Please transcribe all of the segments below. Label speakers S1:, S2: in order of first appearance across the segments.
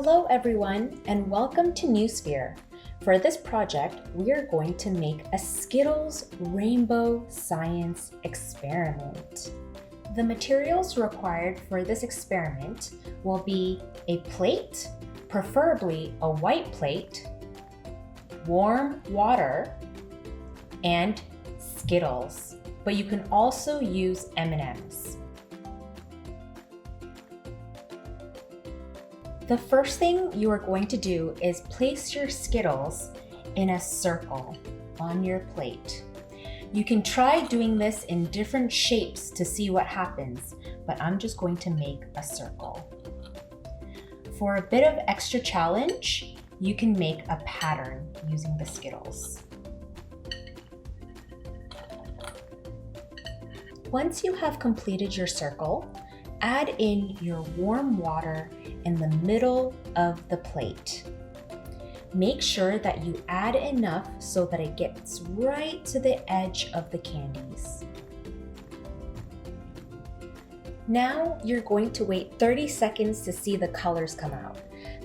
S1: Hello everyone and welcome to Newsphere. For this project, we are going to make a Skittles rainbow science experiment. The materials required for this experiment will be a plate, preferably a white plate, warm water, and Skittles, but you can also use M&Ms. The first thing you are going to do is place your Skittles in a circle on your plate. You can try doing this in different shapes to see what happens, but I'm just going to make a circle. For a bit of extra challenge, you can make a pattern using the Skittles. Once you have completed your circle, add in your warm water in the middle of the plate. Make sure that you add enough so that it gets right to the edge of the candies. Now you're going to wait 30 seconds to see the colors come out.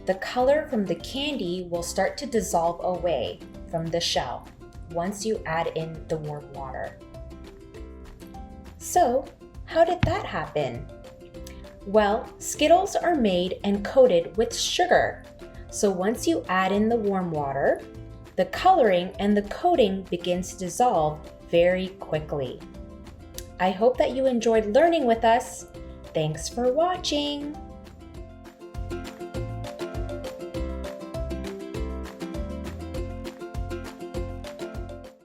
S1: The color from the candy will start to dissolve away from the shell once you add in the warm water. So, how did that happen? Well, Skittles are made and coated with sugar. So once you add in the warm water, the coloring and the coating begins to dissolve very quickly. I hope that you enjoyed learning with us. Thanks for watching.